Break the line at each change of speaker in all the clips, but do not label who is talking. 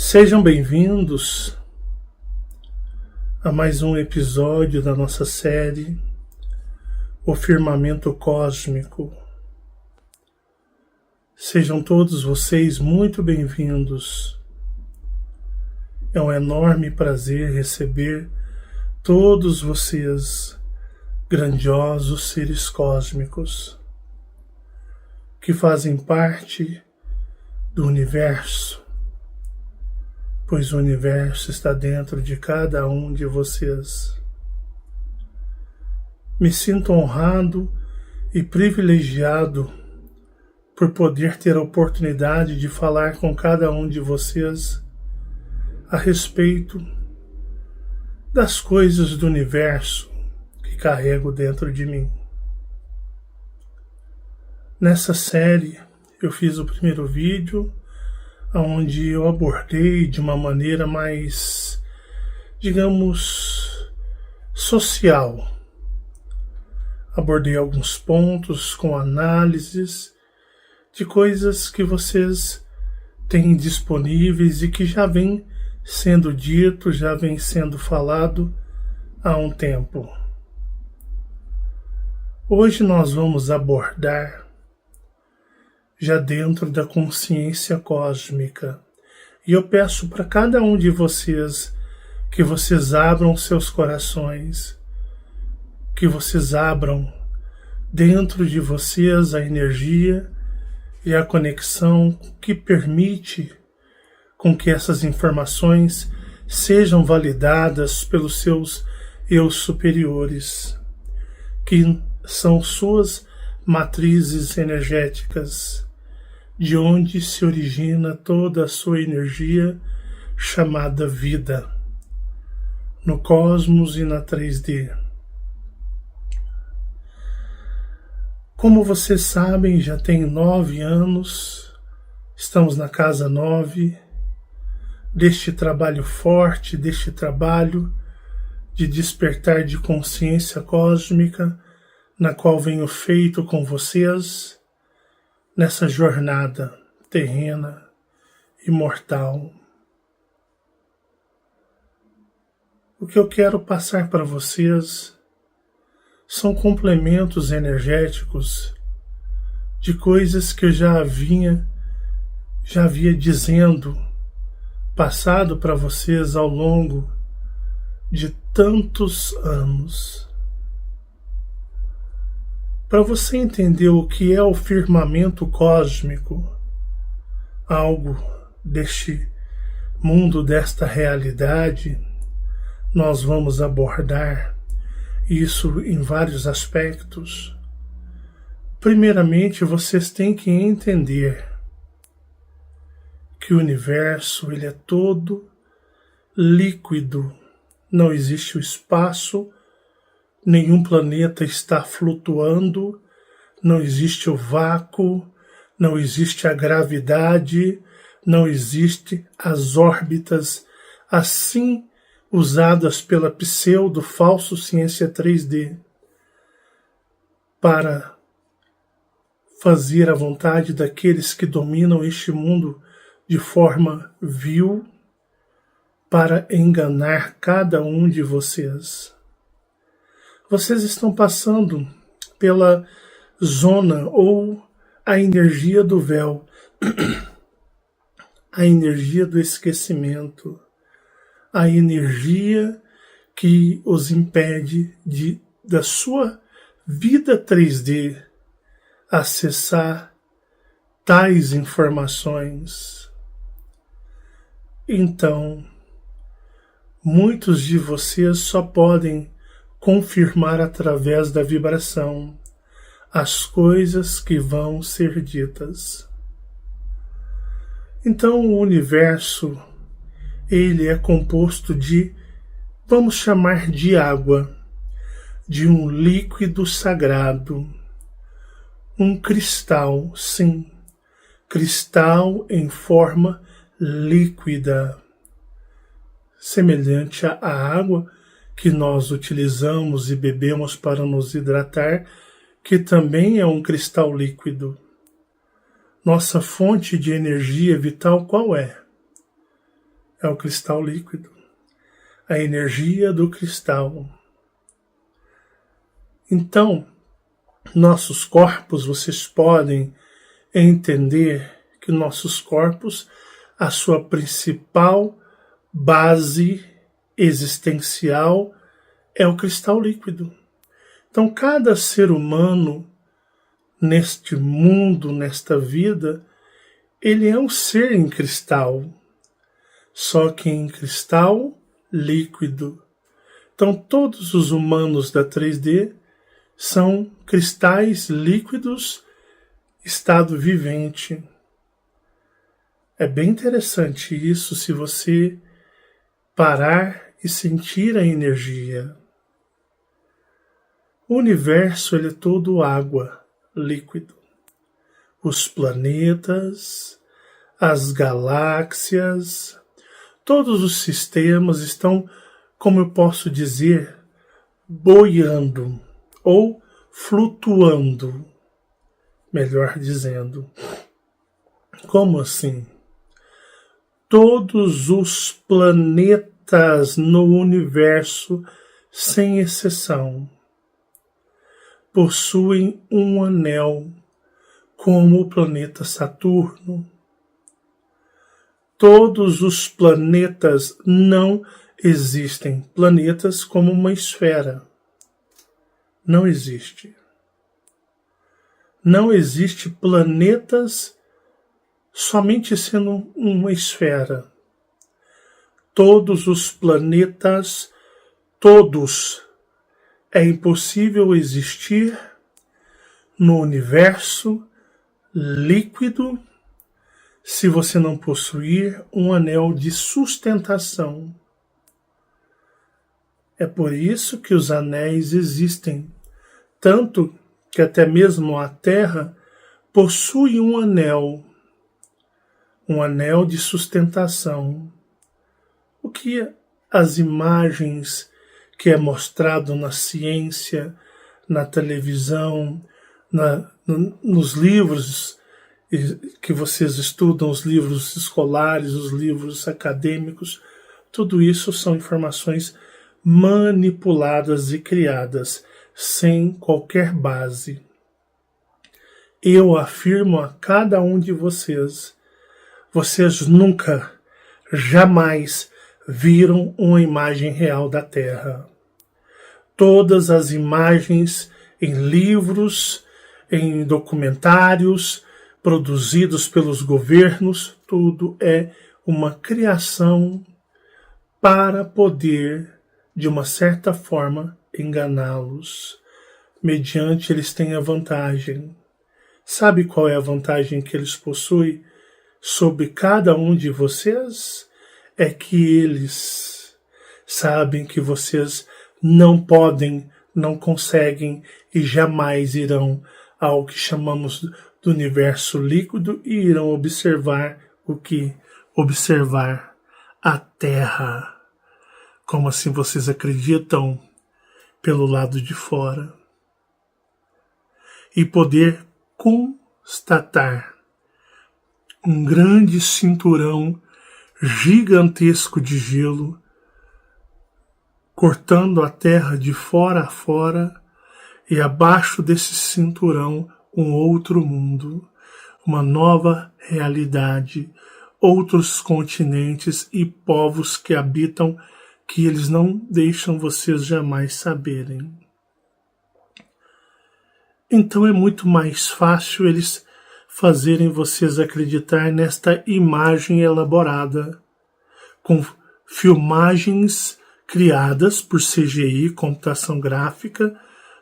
Sejam bem-vindos a mais um episódio da nossa série O Firmamento Cósmico. Sejam todos vocês muito bem-vindos. É um enorme prazer receber todos vocês, grandiosos seres cósmicos, que fazem parte do universo, pois o universo está dentro de cada um de vocês. Me sinto honrado e privilegiado por poder ter a oportunidade de falar com cada um de vocês a respeito das coisas do universo que carrego dentro de mim. Nessa série, eu fiz o primeiro vídeo onde eu abordei de uma maneira mais, digamos, social. Abordei alguns pontos com análises de coisas que vocês têm disponíveis e que já vem sendo dito, já vem sendo falado há um tempo. Hoje nós vamos abordar já dentro da consciência cósmica. E eu peço para cada um de vocês que vocês abram seus corações, que vocês abram dentro de vocês a energia e a conexão que permite com que essas informações sejam validadas pelos seus eus superiores, que são suas matrizes energéticas, de onde se origina toda a sua energia chamada vida, no cosmos e na 3D. Como vocês sabem, já tem 9 anos, estamos na casa 9, deste trabalho forte, deste trabalho de despertar de consciência cósmica, na qual venho feito com vocês, nessa jornada terrena e mortal. O que eu quero passar para vocês são complementos energéticos de coisas que eu já havia dizendo, passado para vocês ao longo de tantos anos. Para você entender o que é o firmamento cósmico, algo deste mundo, desta realidade, nós vamos abordar isso em vários aspectos. Primeiramente, vocês têm que entender que o universo ele é todo líquido, não existe o espaço, nenhum planeta está flutuando, não existe o vácuo, não existe a gravidade, não existe as órbitas assim usadas pela pseudo-falso ciência 3D para fazer a vontade daqueles que dominam este mundo de forma vil, para enganar cada um de vocês. Vocês estão passando pela zona ou a energia do véu, a energia do esquecimento, a energia que os impede da sua vida 3D acessar tais informações. Então, muitos de vocês só podem confirmar através da vibração as coisas que vão ser ditas. Então o universo, ele é composto de, vamos chamar de água, de um líquido sagrado, um cristal, sim, cristal em forma líquida, semelhante à água que nós utilizamos e bebemos para nos hidratar, que também é um cristal líquido. Nossa fonte de energia vital qual é? é o cristal líquido, a energia do cristal. Então, nossos corpos, vocês podem entender que nossos corpos, a sua principal base existencial é o cristal líquido. Então, cada ser humano neste mundo, nesta vida, ele é um ser em cristal, só que em cristal líquido. Então, todos os humanos da 3D são cristais líquidos, estado vivente. É bem interessante isso se você parar e sentir a energia. O universo ele é todo água, líquido. Os planetas, as galáxias, todos os sistemas estão, como eu posso dizer, boiando ou flutuando, melhor dizendo. Como assim? Todos os planetas no universo, sem exceção, possuem um anel, como o planeta Saturno. Todos os planetas não existem. Planetas como uma esfera. Não existe. Não existe planetas somente sendo uma esfera. Todos os planetas, todos, é impossível existir no universo líquido se você não possuir um anel de sustentação. É por isso que os anéis existem, tanto que até mesmo a Terra possui um anel de sustentação. O que as imagens que é mostrado na ciência, na televisão, nos livros que vocês estudam, os livros escolares, os livros acadêmicos, tudo isso são informações manipuladas e criadas sem qualquer base. Eu afirmo a cada um de vocês, vocês nunca, jamais viram uma imagem real da Terra. Todas as imagens em livros, em documentários, produzidos pelos governos, tudo é uma criação para poder, de uma certa forma, enganá-los. Mediante eles têm a vantagem. Sabe qual é a vantagem que eles possuem sobre cada um de vocês? É que eles sabem que vocês não podem, não conseguem e jamais irão ao que chamamos do universo líquido e irão observar o que? Observar a Terra. Como assim vocês acreditam pelo lado de fora? E poder constatar um grande cinturão gigantesco de gelo cortando a Terra de fora a fora e abaixo desse cinturão um outro mundo, uma nova realidade, outros continentes e povos que habitam que eles não deixam vocês jamais saberem. Então é muito mais fácil eles fazerem vocês acreditar nesta imagem elaborada, com filmagens criadas por CGI, computação gráfica,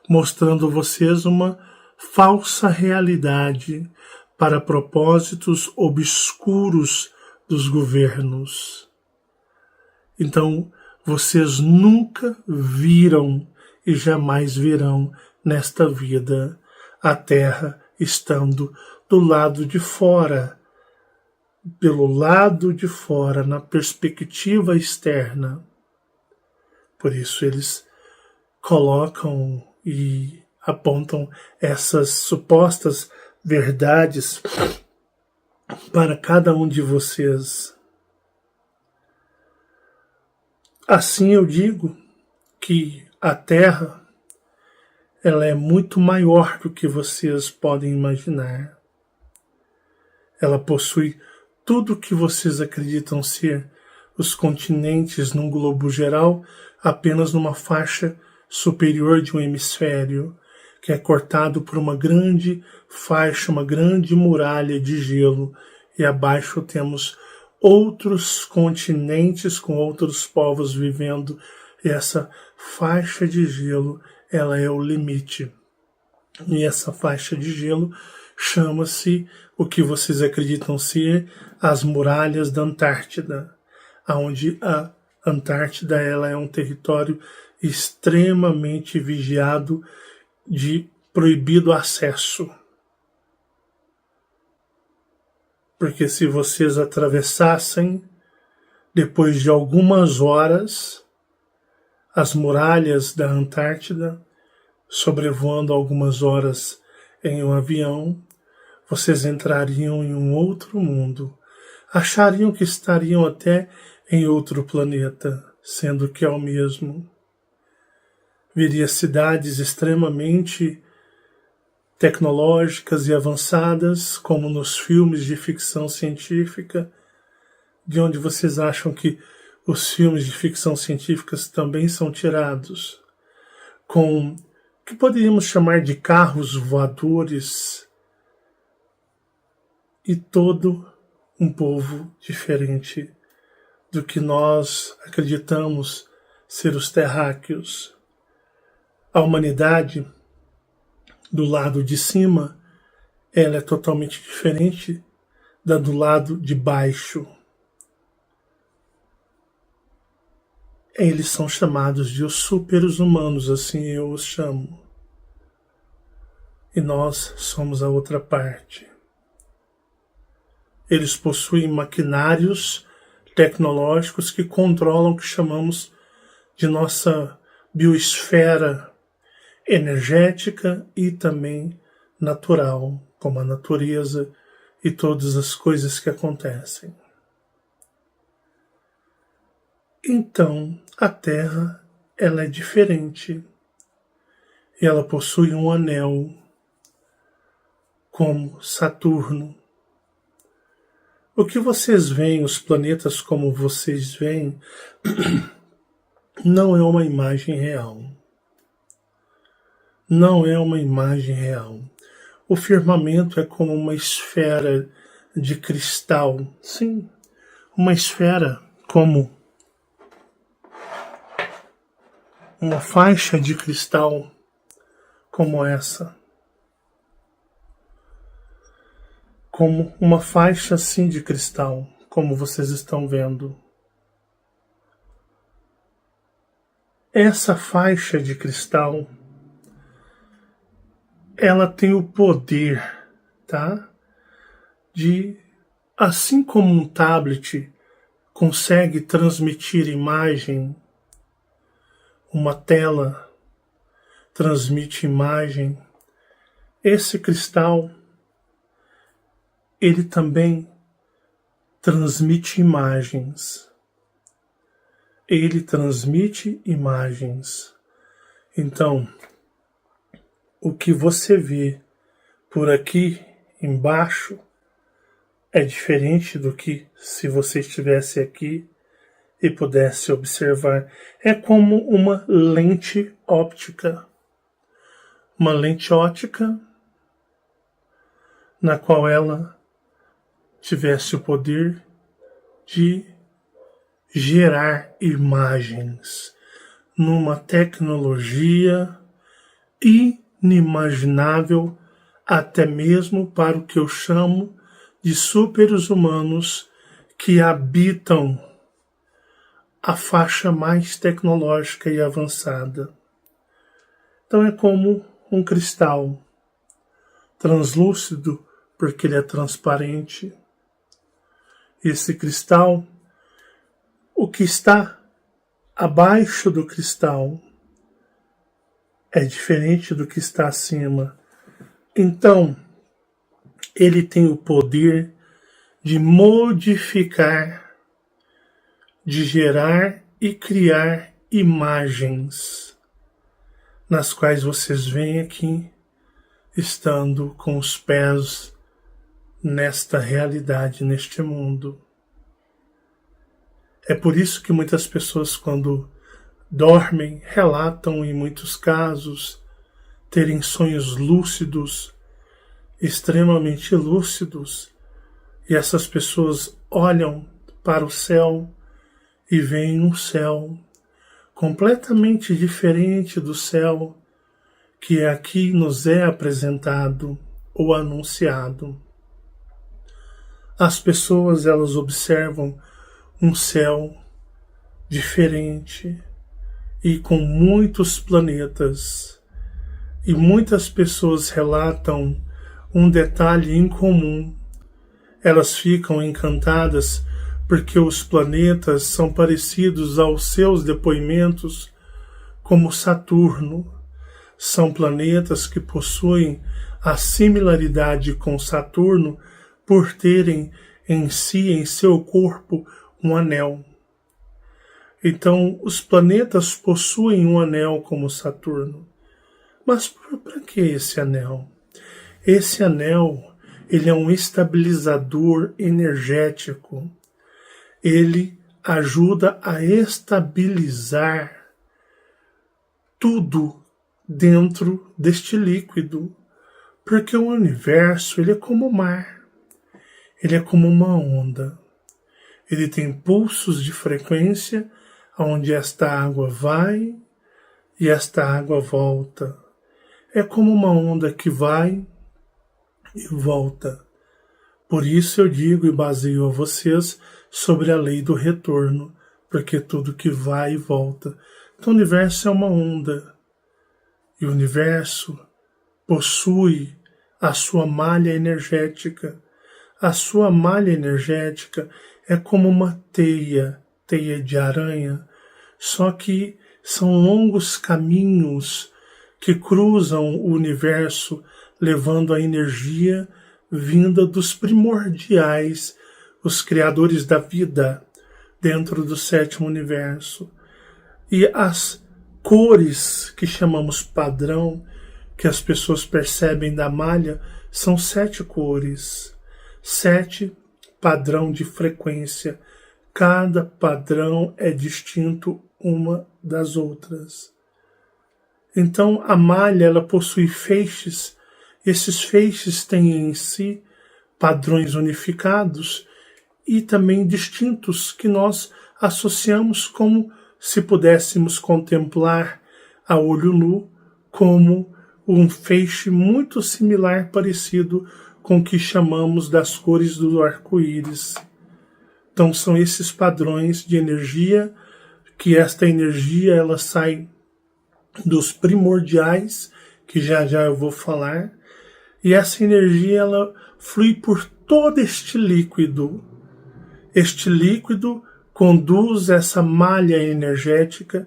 mostrando vocês uma falsa realidade para propósitos obscuros dos governos. Então, vocês nunca viram e jamais verão nesta vida a Terra estando do lado de fora, pelo lado de fora, na perspectiva externa. Por isso eles colocam e apontam essas supostas verdades para cada um de vocês. Assim eu digo que a Terra ela é muito maior do que vocês podem imaginar. Ela possui tudo o que vocês acreditam ser os continentes num globo geral, apenas numa faixa superior de um hemisfério, que é cortado por uma grande faixa, uma grande muralha de gelo, e abaixo temos outros continentes com outros povos vivendo, e essa faixa de gelo, ela é o limite. E essa faixa de gelo chama-se o que vocês acreditam ser as muralhas da Antártida, onde a Antártida ela é um território extremamente vigiado de proibido acesso. Porque se vocês atravessassem, depois de algumas horas, as muralhas da Antártida, sobrevoando algumas horas em um avião, vocês entrariam em um outro mundo. Achariam que estariam até em outro planeta, sendo que é o mesmo. Viria cidades extremamente tecnológicas e avançadas, como nos filmes de ficção científica, de onde vocês acham que os filmes de ficção científica também são tirados, com o que poderíamos chamar de carros voadores, e todo um povo diferente do que nós acreditamos ser os terráqueos. A humanidade, do lado de cima, ela é totalmente diferente da do lado de baixo. Eles são chamados de os super-humanos, assim eu os chamo. E nós somos a outra parte. Eles possuem maquinários tecnológicos que controlam o que chamamos de nossa biosfera energética e também natural, como a natureza e todas as coisas que acontecem. Então, a Terra, ela é diferente. Ela possui um anel, como Saturno. O que vocês veem, os planetas como vocês veem, não é uma imagem real. Não é uma imagem real. O firmamento é como uma esfera de cristal. Sim, uma esfera como uma faixa de cristal como essa. Como uma faixa assim de cristal, como vocês estão vendo. Essa faixa de cristal, ela tem o poder, tá? De, assim como um tablet consegue transmitir imagem, uma tela transmite imagem, esse cristal ele também transmite imagens. Ele transmite imagens. Então, o que você vê por aqui embaixo é diferente do que se você estivesse aqui e pudesse observar. É como uma lente óptica. Uma lente óptica na qual ela tivesse o poder de gerar imagens numa tecnologia inimaginável até mesmo para o que eu chamo de super-humanos que habitam a faixa mais tecnológica e avançada. Então é como um cristal translúcido, porque ele é transparente. Esse cristal, o que está abaixo do cristal é diferente do que está acima. Então, ele tem o poder de modificar, de gerar e criar imagens nas quais vocês vêm aqui, estando com os pés nesta realidade, neste mundo. É por isso que muitas pessoas, quando dormem, relatam, em muitos casos, terem sonhos lúcidos, extremamente lúcidos, e essas pessoas olham para o céu e veem um céu completamente diferente do céu que aqui nos é apresentado ou anunciado. As pessoas, elas observam um céu diferente e com muitos planetas, e muitas pessoas relatam um detalhe em comum. Elas ficam encantadas porque os planetas são parecidos aos seus depoimentos, como Saturno. São planetas que possuem a similaridade com Saturno por terem em si, em seu corpo, um anel. Então, os planetas possuem um anel como Saturno. Mas para que esse anel? Esse anel, ele é um estabilizador energético. Ele ajuda a estabilizar tudo dentro deste líquido. Porque o universo, ele é como o mar. Ele é como uma onda. Ele tem pulsos de frequência, onde esta água vai e esta água volta. É como uma onda que vai e volta. Por isso eu digo e baseio a vocês sobre a lei do retorno, porque tudo que vai e volta. Então o universo é uma onda, e o universo possui a sua malha energética. A sua malha energética é como uma teia de aranha, só que são longos caminhos que cruzam o universo, levando a energia vinda dos primordiais, os criadores da vida, dentro do sétimo universo. E as cores que chamamos padrão, que as pessoas percebem da malha, são 7 cores. 7 padrão de frequência. Cada padrão é distinto uma das outras. Então a malha, ela possui feixes. Esses feixes têm em si padrões unificados e também distintos que nós associamos como se pudéssemos contemplar a olho nu como um feixe muito similar, parecido com o que chamamos das cores do arco-íris. Então são esses padrões de energia, que esta energia ela sai dos primordiais, que já eu vou falar, e essa energia ela flui por todo este líquido. Este líquido conduz essa malha energética,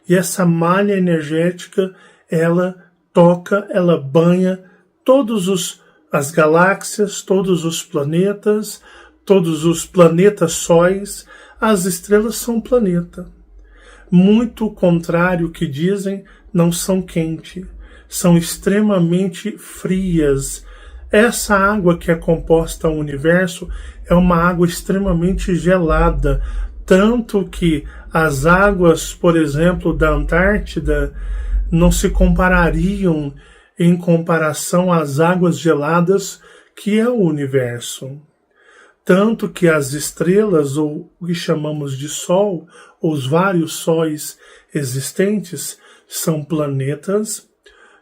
e essa malha energética ela toca, ela banha todos as galáxias, todos os planetas sóis. As estrelas são planeta. Muito contrário que dizem, não são quentes, são extremamente frias. Essa água que é composta ao universo é uma água extremamente gelada, tanto que as águas, por exemplo, da Antártida não se comparariam em comparação às águas geladas que é o universo. Tanto que as estrelas, ou o que chamamos de Sol, os vários sóis existentes, são planetas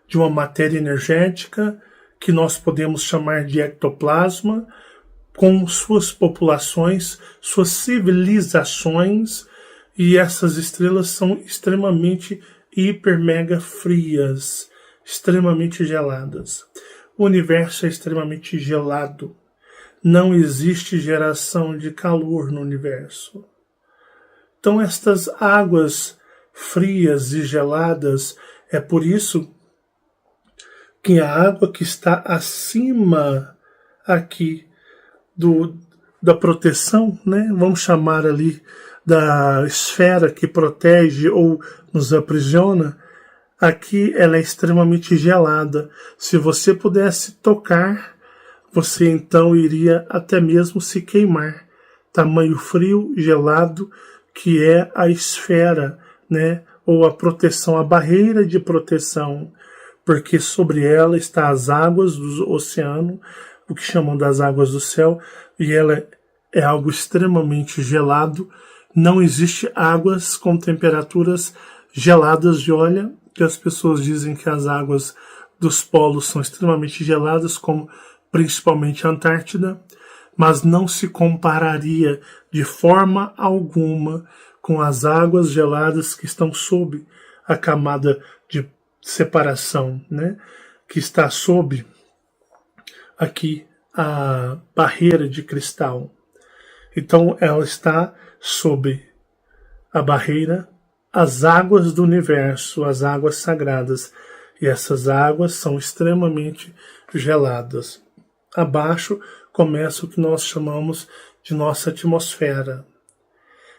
de uma matéria energética que nós podemos chamar de ectoplasma, com suas populações, suas civilizações, e essas estrelas são extremamente hiper mega frias, extremamente geladas. O universo é extremamente gelado. Não existe geração de calor no universo. Então estas águas frias e geladas, é por isso que a água que está acima aqui da proteção, né? Vamos chamar ali da esfera que protege ou nos aprisiona, aqui ela é extremamente gelada. Se você pudesse tocar, você então iria até mesmo se queimar. Tamanho frio, gelado, que é a esfera, né? Ou a proteção, a barreira de proteção, porque sobre ela está as águas do oceano, o que chamam das águas do céu, e ela é algo extremamente gelado. Não existe águas com temperaturas geladas, e olha que as pessoas dizem que as águas dos polos são extremamente geladas, como principalmente a Antártida, mas não se compararia de forma alguma com as águas geladas que estão sob a camada de separação, né? Que está sob aqui a barreira de cristal. Então ela está sob a barreira, as águas do universo, as águas sagradas, e essas águas são extremamente geladas. Abaixo começa o que nós chamamos de nossa atmosfera.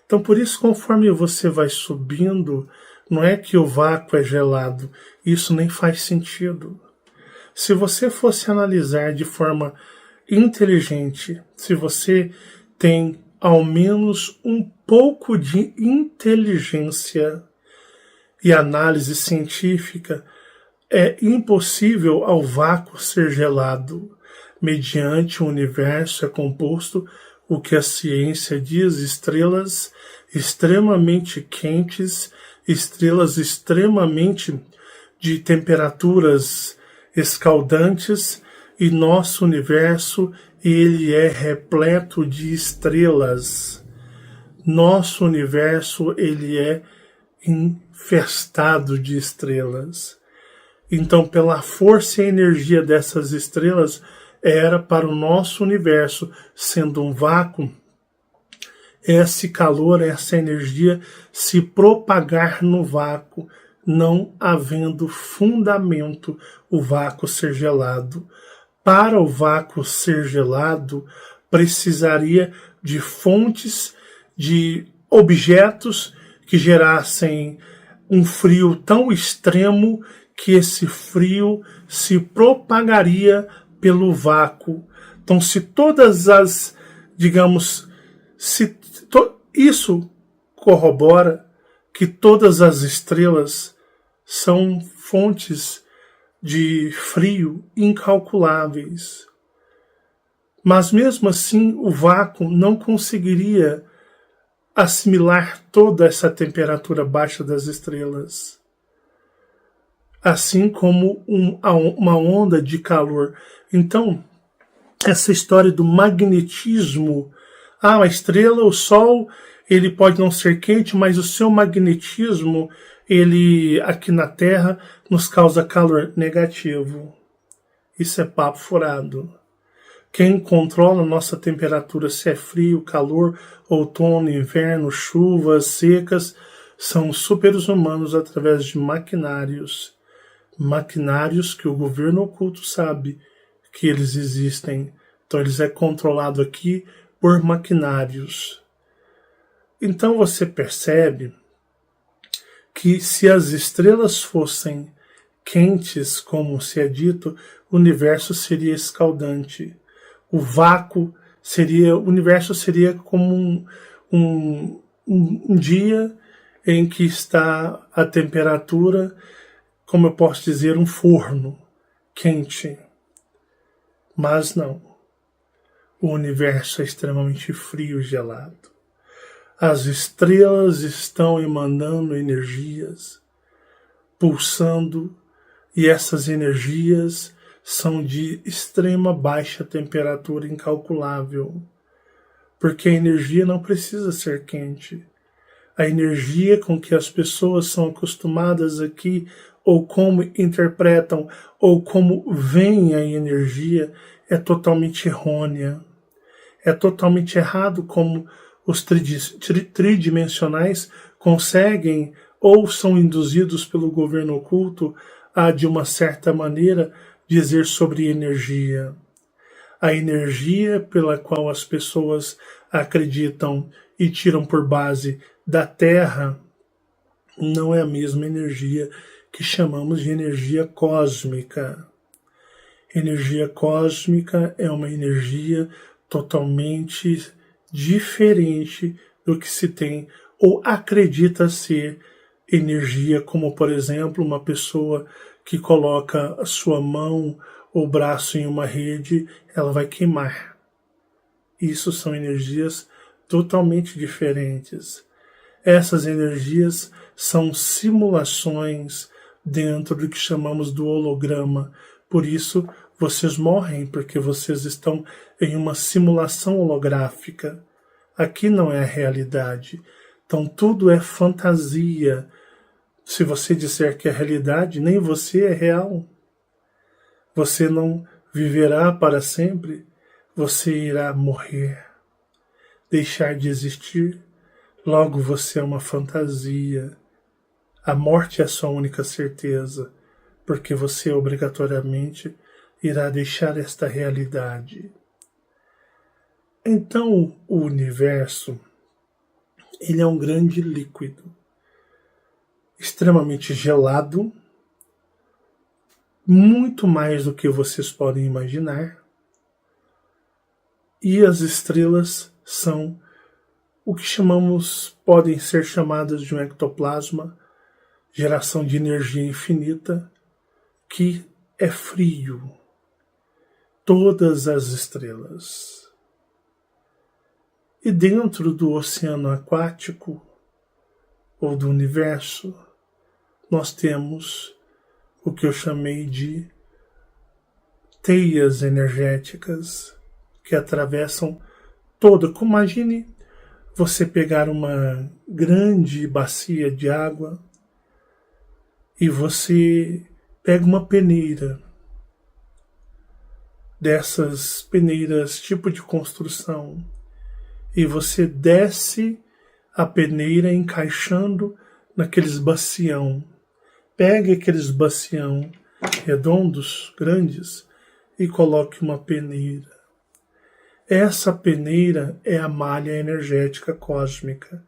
Então, por isso, conforme você vai subindo, não é que o vácuo é gelado, isso nem faz sentido. Se você fosse analisar de forma inteligente, se você tem ao menos um pouco de inteligência e análise científica, é impossível ao vácuo ser gelado. Mediante o universo é composto o que a ciência diz, estrelas extremamente quentes, estrelas extremamente de temperaturas escaldantes, e nosso universo, ele é repleto de estrelas. Nosso universo, ele é infestado de estrelas. Então, pela força e energia dessas estrelas, era para o nosso universo, sendo um vácuo, esse calor, essa energia se propagar no vácuo, não havendo fundamento o vácuo ser gelado. Para o vácuo ser gelado, precisaria de fontes, de objetos que gerassem um frio tão extremo que esse frio se propagaria pelo vácuo. Então, se todas as, digamos, isso corrobora que todas as estrelas são fontes de frio incalculáveis. Mas mesmo assim, o vácuo não conseguiria assimilar toda essa temperatura baixa das estrelas. Assim como uma onda de calor. Então, essa história do magnetismo, a estrela, o Sol, ele pode não ser quente, mas o seu magnetismo, ele aqui na Terra nos causa calor negativo. Isso é papo furado. Quem controla a nossa temperatura, se é frio, calor, outono, inverno, chuvas, secas, são os super-humanos através de maquinários. Maquinários que o governo oculto sabe que eles existem. Então eles é controlado aqui por maquinários. Então você percebe que se as estrelas fossem quentes, como se é dito, o universo seria escaldante. O vácuo seria, o universo seria como um dia em que está a temperatura, como eu posso dizer, um forno quente. Mas não. O universo é extremamente frio e gelado. As estrelas estão emanando energias, pulsando, e essas energias são de extrema baixa temperatura incalculável. Porque a energia não precisa ser quente. A energia com que as pessoas são acostumadas aqui, ou como interpretam, ou como veem a energia, é totalmente errônea. É totalmente errado como os tridimensionais conseguem ou são induzidos pelo governo oculto a, de uma certa maneira, dizer sobre energia. A energia pela qual as pessoas acreditam e tiram por base da Terra, não é a mesma energia que chamamos de energia cósmica. Energia cósmica é uma energia totalmente diferente do que se tem ou acredita ser energia, como por exemplo uma pessoa que coloca a sua mão ou braço em uma rede, ela vai queimar. Isso são energias totalmente diferentes. Essas energias são simulações dentro do que chamamos do holograma. Por isso, vocês morrem, porque vocês estão em uma simulação holográfica. Aqui não é a realidade. Então, tudo é fantasia. Se você disser que é realidade, nem você é real. Você não viverá para sempre. Você irá morrer, deixar de existir. Logo, você é uma fantasia. A morte é a sua única certeza, porque você obrigatoriamente irá deixar esta realidade. Então, o universo, ele é um grande líquido, extremamente gelado, muito mais do que vocês podem imaginar, e as estrelas são o que podem ser chamadas de um ectoplasma, geração de energia infinita, que é frio. Todas as estrelas. E dentro do oceano aquático, ou do universo, nós temos o que eu chamei de teias energéticas que atravessam todo. Imagine você pegar uma grande bacia de água e você pega uma peneira, dessas peneiras tipo de construção, e você desce a peneira encaixando naqueles bacião. Pegue aqueles bacião redondos, grandes, e coloque uma peneira. Essa peneira é a malha energética cósmica.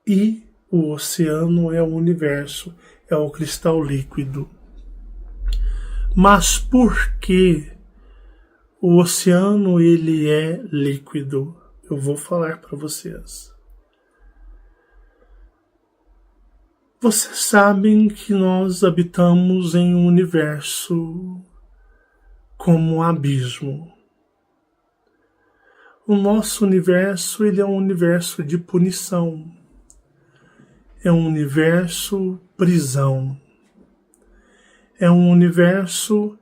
E o oceano é o universo, é o cristal líquido. Mas por que o oceano ele é líquido? Eu vou falar para vocês. Vocês sabem que nós habitamos em um universo como um abismo. O nosso universo ele é um universo de punição. É um universo prisão. É um universo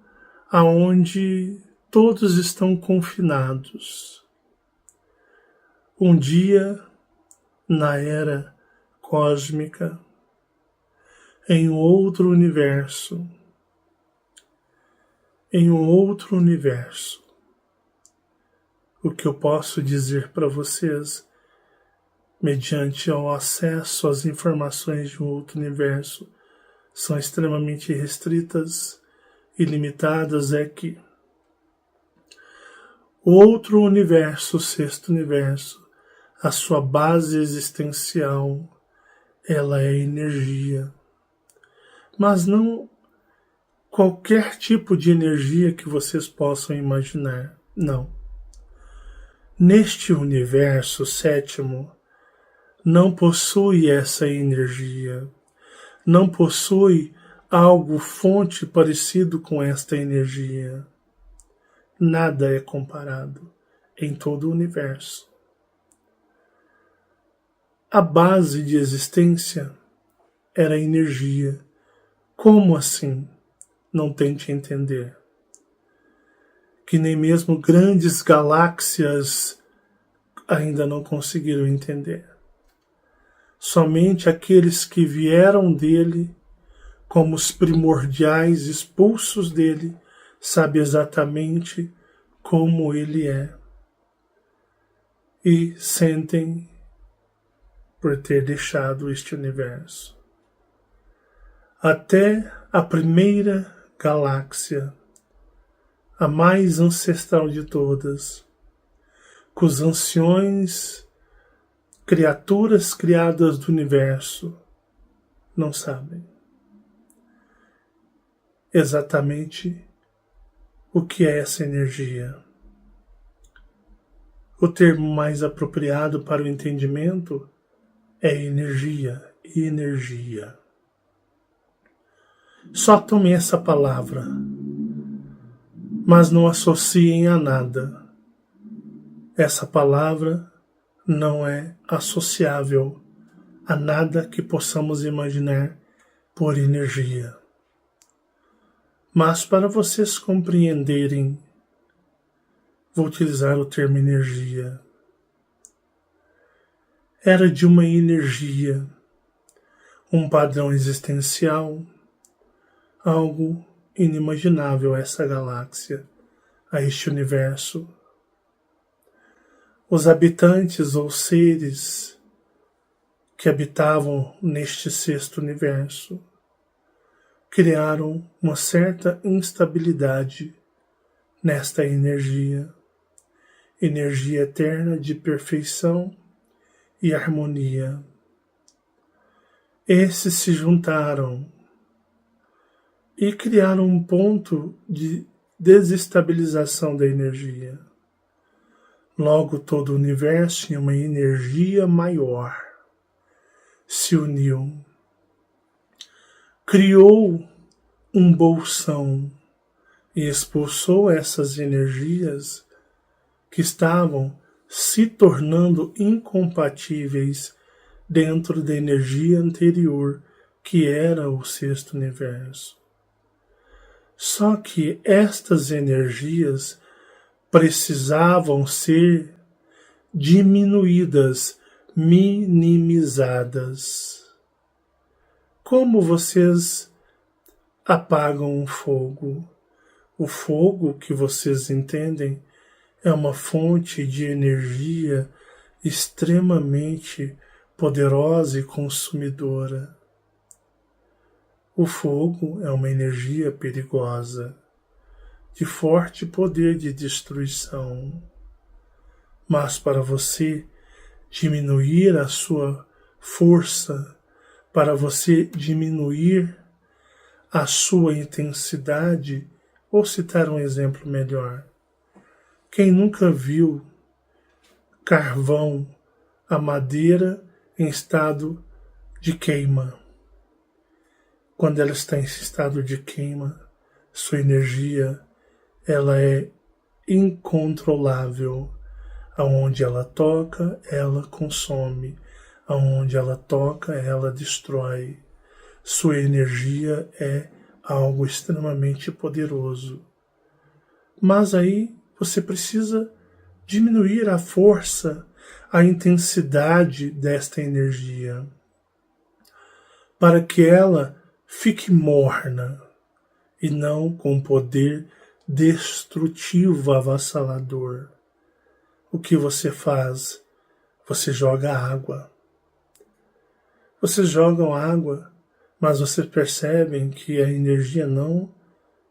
aonde todos estão confinados. Um dia, na era cósmica, em um outro universo, o que eu posso dizer para vocês, mediante o acesso às informações de um outro universo, são extremamente restritas e limitadas, é que o outro universo, o sexto universo, a sua base existencial, ela é energia. Mas não qualquer tipo de energia que vocês possam imaginar, não. Neste universo sétimo, não possui essa energia, não possui algo fonte parecido com esta energia. Nada é comparado em todo o universo. A base de existência era a energia. Como assim? Não tente entender. Que nem mesmo grandes galáxias ainda não conseguiram entender. Somente aqueles que vieram dele, como os primordiais expulsos dele, sabem exatamente como ele é. E sentem por ter deixado este universo. Até a primeira galáxia, a mais ancestral de todas, com os anciões criaturas criadas do universo não sabem exatamente o que é essa energia. O termo mais apropriado para o entendimento é energia, energia. Só tomem essa palavra, mas não associem a nada. Essa palavra não é associável a nada que possamos imaginar por energia. Mas para vocês compreenderem, vou utilizar o termo energia. Era de uma energia, um padrão existencial, algo inimaginável a essa galáxia, a este universo. Os habitantes ou seres que habitavam neste sexto universo criaram uma certa instabilidade nesta energia, energia eterna de perfeição e harmonia. Esses se juntaram e criaram um ponto de desestabilização da energia. Logo, todo o universo em uma energia maior se uniu, criou um bolsão e expulsou essas energias que estavam se tornando incompatíveis dentro da energia anterior, que era o sexto universo. Só que estas energias precisavam ser diminuídas, minimizadas. Como vocês apagam um fogo? O fogo, que vocês entendem, é uma fonte de energia extremamente poderosa e consumidora. O fogo é uma energia perigosa, de forte poder de destruição. Mas para você diminuir a sua força, para você diminuir a sua intensidade, vou citar um exemplo melhor. Quem nunca viu carvão, a madeira em estado de queima? Quando ela está em estado de queima, sua energia ela é incontrolável. Aonde ela toca, ela consome. Aonde ela toca, ela destrói. Sua energia é algo extremamente poderoso. Mas aí você precisa diminuir a força, a intensidade desta energia, para que ela fique morna e não com poder destrutivo, avassalador. O que você faz? Você joga água. Vocês jogam água, mas vocês percebem que a energia não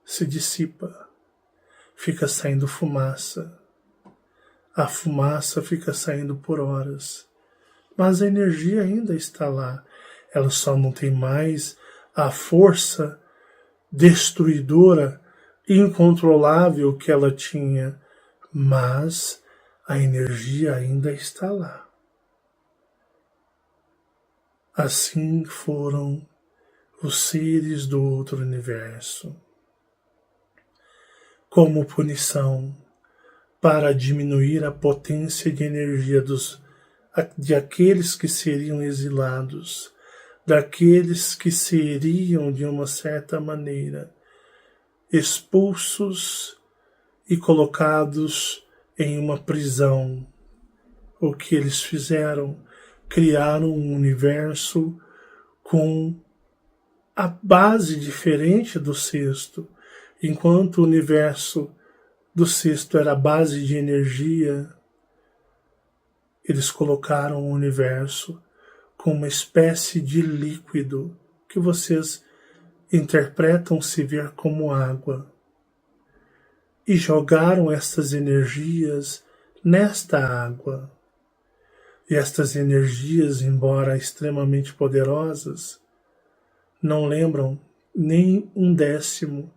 se dissipa. Fica saindo fumaça. A fumaça fica saindo por horas. Mas a energia ainda está lá. Ela só não tem mais a força destruidora, incontrolável que ela tinha. Mas a energia ainda está lá. Assim foram os seres do outro universo. Como punição, para diminuir a potência de energia de aqueles que seriam exilados, daqueles que seriam, de uma certa maneira, expulsos e colocados em uma prisão. O que eles fizeram? Criaram um universo com a base diferente do sexto. Enquanto o universo do sexto era a base de energia, eles colocaram o universo com uma espécie de líquido que vocês interpretam se ver como água. E jogaram estas energias nesta água. E estas energias, embora extremamente poderosas, não lembram nem 1/10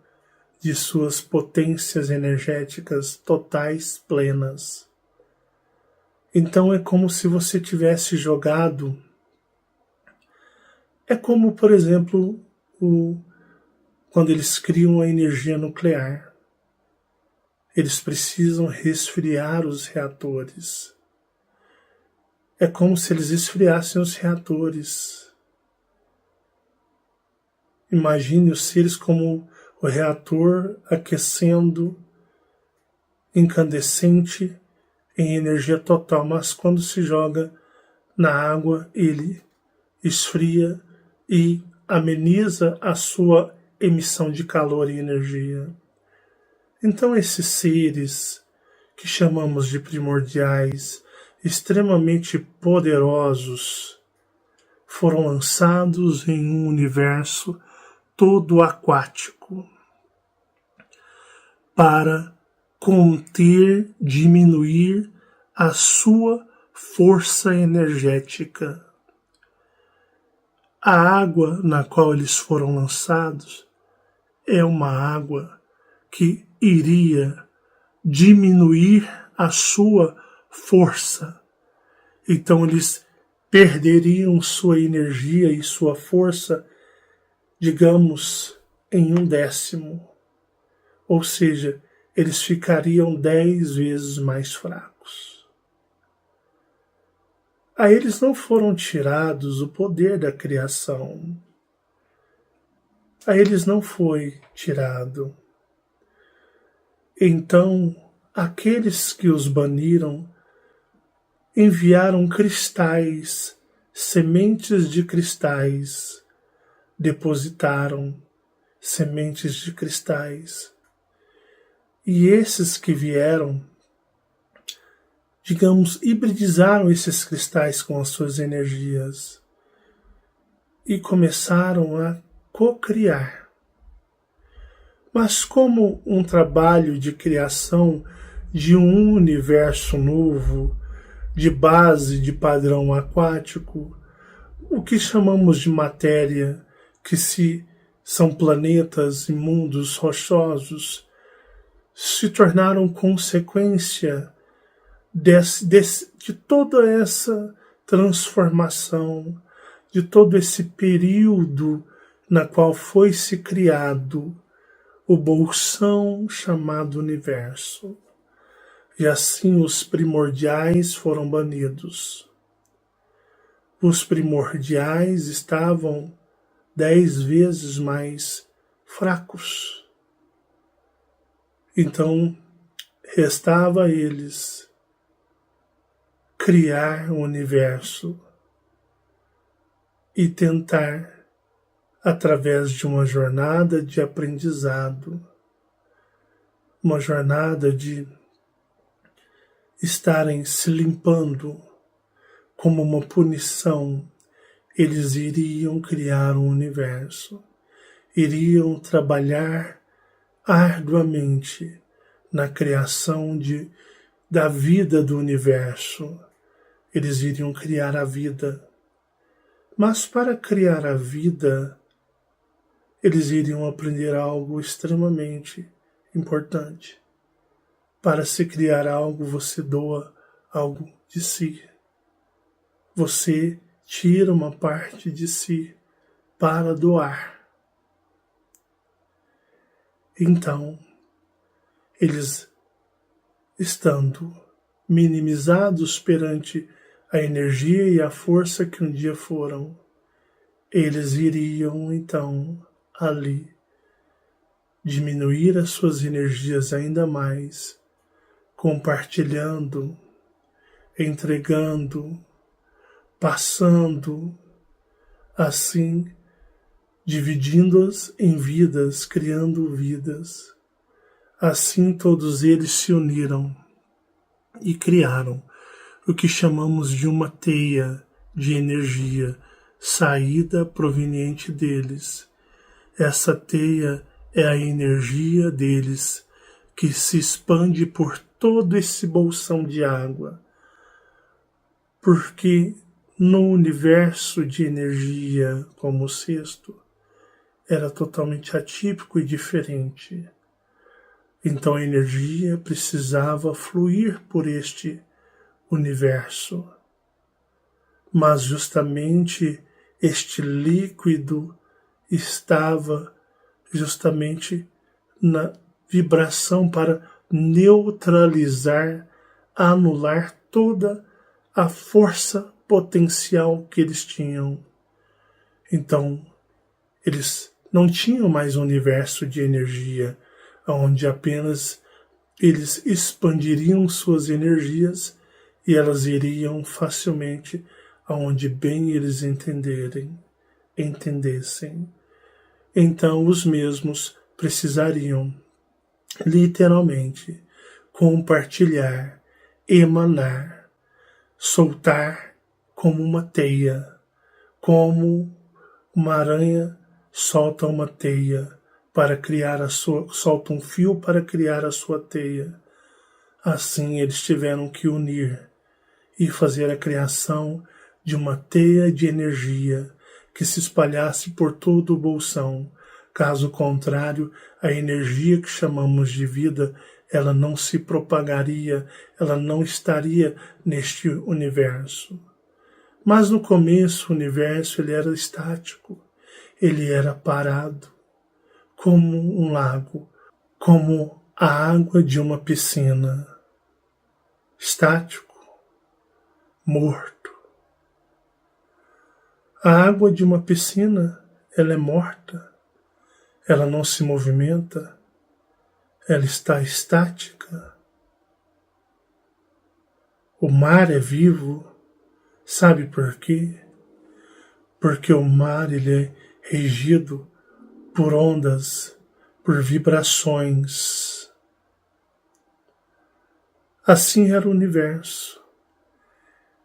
de suas potências energéticas totais plenas. Então é como se você tivesse jogado. É como, por exemplo, quando eles criam a energia nuclear. Eles precisam resfriar os reatores. É como se eles esfriassem os reatores. Imagine os seres como o reator aquecendo, incandescente, em energia total, mas quando se joga na água, ele esfria e ameniza a sua emissão de calor e energia. Então esses seres que chamamos de primordiais, extremamente poderosos, foram lançados em um universo todo aquático para conter, diminuir a sua força energética. A água na qual eles foram lançados é uma água que iria diminuir a sua força. Então eles perderiam sua energia e sua força, digamos, em 1/10. Ou seja, eles ficariam 10 vezes mais fracos. A eles não foram tirados o poder da criação. A eles não foi tirado. Então, aqueles que os baniram enviaram cristais, sementes de cristais, depositaram sementes de cristais. E esses que vieram, digamos, hibridizaram esses cristais com as suas energias e começaram a co-criar. Mas como um trabalho de criação de um universo novo, de base de padrão aquático, o que chamamos de matéria, que são planetas e mundos rochosos, se tornaram consequência de toda essa transformação, de todo esse período na qual foi se criado o bolsão chamado universo. E assim os primordiais foram banidos. Os primordiais estavam 10 vezes mais fracos. Então, restava a eles criar um universo e tentar, através de uma jornada de aprendizado, uma jornada de estarem se limpando como uma punição, eles iriam criar um universo, iriam trabalhar arduamente na criação da vida do universo. Eles iriam criar a vida. Mas para criar a vida, eles iriam aprender algo extremamente importante. Para se criar algo, você doa algo de si. Você tira uma parte de si para doar. Então, eles, estando minimizados perante a energia e a força que um dia foram, eles iriam, então, ali, diminuir as suas energias ainda mais, compartilhando, entregando, passando, assim, dividindo-as em vidas, criando vidas. Assim todos eles se uniram e criaram o que chamamos de uma teia de energia, saída proveniente deles. Essa teia é a energia deles que se expande por todo esse bolsão de água, porque no universo de energia como o sexto, era totalmente atípico e diferente. Então a energia precisava fluir por este universo. Mas justamente este líquido estava justamente na vibração para neutralizar, anular toda a força potencial que eles tinham. Então, eles não tinham mais um universo de energia, onde apenas eles expandiriam suas energias e elas iriam facilmente aonde bem eles entendessem. Então os mesmos precisariam literalmente compartilhar, emanar, soltar como uma teia, como uma aranha solta uma teia para criar solta um fio para criar a sua teia. Assim eles tiveram que unir e fazer a criação de uma teia de energia que se espalhasse por todo o bolsão. Caso contrário, a energia que chamamos de vida, ela não se propagaria, ela não estaria neste universo. Mas no começo o universo ele era estático, ele era parado, como um lago, como a água de uma piscina, estático, morto. A água de uma piscina, ela é morta, ela não se movimenta, ela está estática. O mar é vivo, sabe por quê? Porque o mar ele é regido por ondas, por vibrações. Assim era o universo.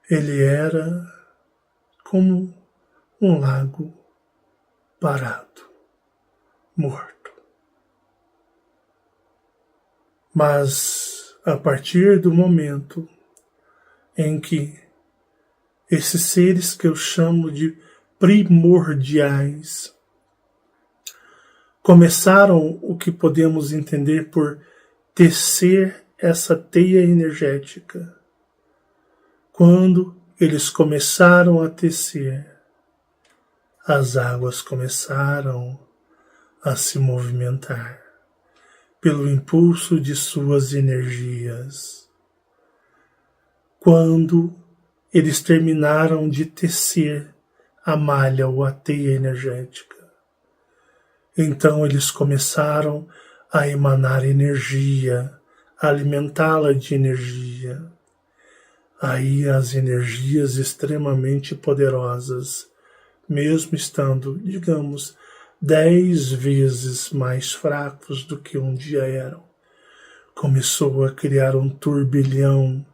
Ele era como um lago parado, morto. Mas a partir do momento em que esses seres que eu chamo de primordiais começaram o que podemos entender por tecer essa teia energética, quando eles começaram a tecer, as águas começaram a se movimentar pelo impulso de suas energias. Quando eles terminaram de tecer a malha ou a teia energética, então eles começaram a emanar energia, a alimentá-la de energia. Aí as energias extremamente poderosas, mesmo estando, digamos, 10 vezes mais fracos do que um dia eram, começou a criar um turbilhão,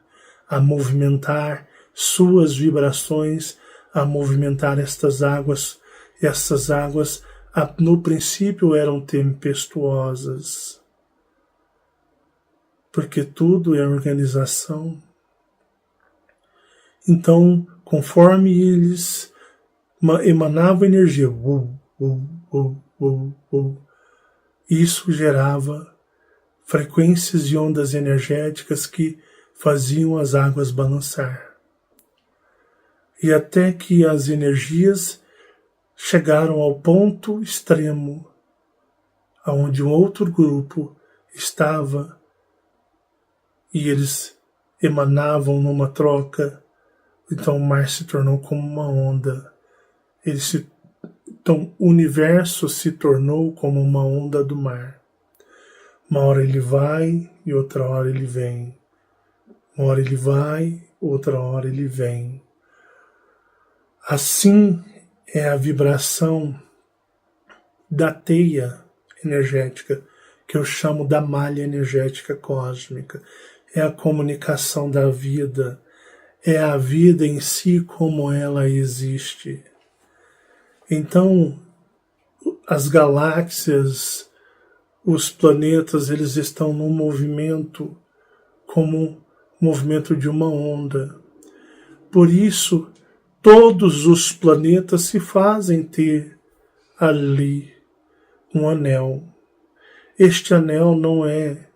a movimentar suas vibrações, a movimentar estas águas. E essas águas, no princípio, eram tempestuosas, porque tudo é organização. Então, conforme eles emanavam energia, isso gerava frequências e ondas energéticas que faziam as águas balançar. E até que as energias chegaram ao ponto extremo, onde um outro grupo estava e eles emanavam numa troca. Então o mar se tornou como uma onda. Então o universo se tornou como uma onda do mar. Uma hora ele vai e outra hora ele vem. Uma hora ele vai, outra hora ele vem. Assim é a vibração da teia energética, que eu chamo da malha energética cósmica. É a comunicação da vida, é a vida em si como ela existe. Então, as galáxias, os planetas, eles estão num movimento como o movimento de uma onda. Por isso, todos os planetas se fazem ter ali um anel. Este anel não é,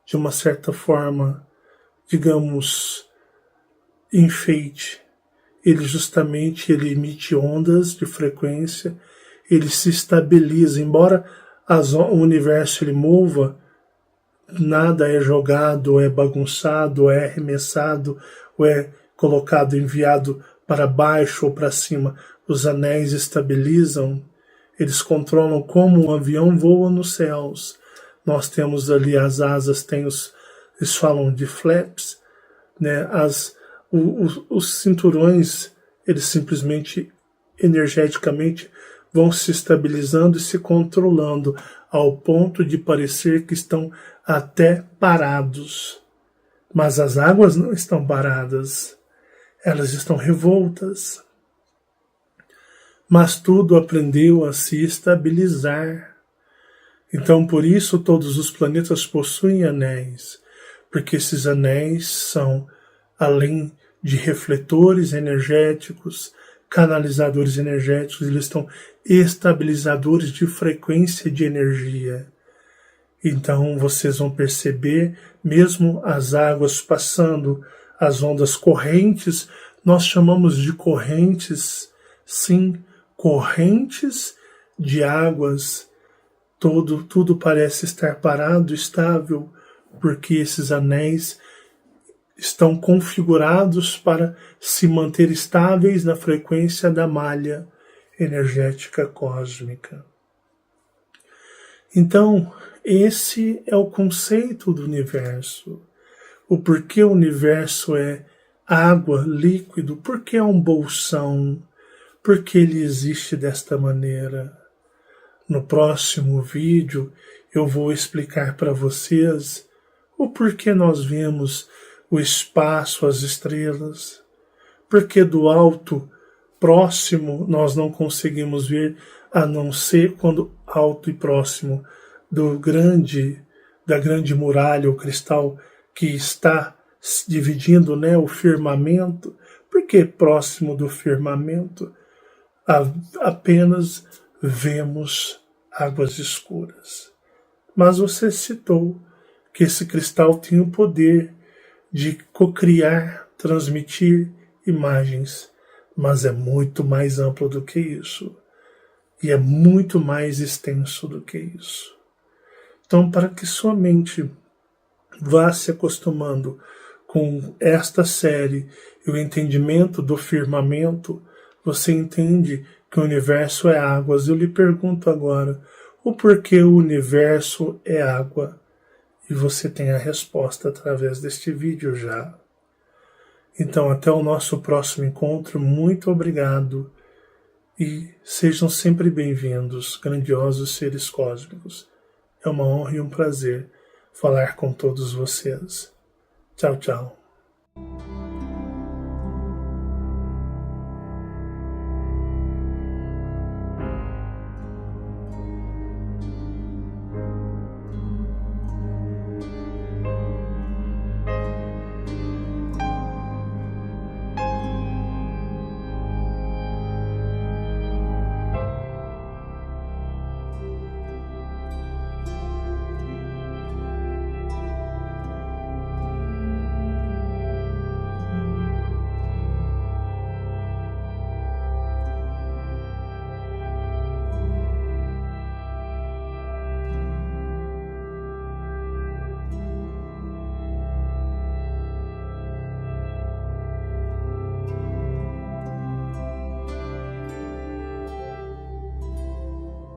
de uma certa forma, digamos, enfeite. Ele justamente emite ondas de frequência, ele se estabiliza. Embora o universo ele mova, nada é jogado, ou é bagunçado, ou é arremessado, ou é colocado, enviado para baixo ou para cima. Os anéis estabilizam, eles controlam como um avião voa nos céus. Nós temos ali as asas, eles falam de flaps, né? Os cinturões, eles simplesmente, energeticamente, vão se estabilizando e se controlando ao ponto de parecer que estão até parados. Mas as águas não estão paradas, elas estão revoltas. Mas tudo aprendeu a se estabilizar. Então, por isso, todos os planetas possuem anéis, porque esses anéis são, além de refletores energéticos, canalizadores energéticos, eles estão estabilizadores de frequência de energia. Então, vocês vão perceber, mesmo as águas passando, as ondas correntes, nós chamamos de correntes, sim, correntes de águas. Tudo parece estar parado, estável, porque esses anéis estão configurados para se manter estáveis na frequência da malha energética cósmica. Então, esse é o conceito do universo. O porquê o universo é água, líquido, porquê é um bolsão, porquê ele existe desta maneira. No próximo vídeo eu vou explicar para vocês o porquê nós vemos o espaço, as estrelas, porque do alto próximo nós não conseguimos ver, a não ser quando alto e próximo da grande muralha, o cristal que está dividindo, né, o firmamento. Por que próximo do firmamento apenas vemos águas escuras? Mas você citou que esse cristal tem o poder de cocriar, transmitir imagens, mas é muito mais amplo do que isso, e é muito mais extenso do que isso. Então, para que sua mente vá se acostumando com esta série e o entendimento do firmamento, você entende que o universo é águas. Eu lhe pergunto agora, o porquê o universo é água? E você tem a resposta através deste vídeo já. Então, até o nosso próximo encontro. Muito obrigado. E sejam sempre bem-vindos, grandiosos seres cósmicos. É uma honra e um prazer falar com todos vocês. Tchau, tchau.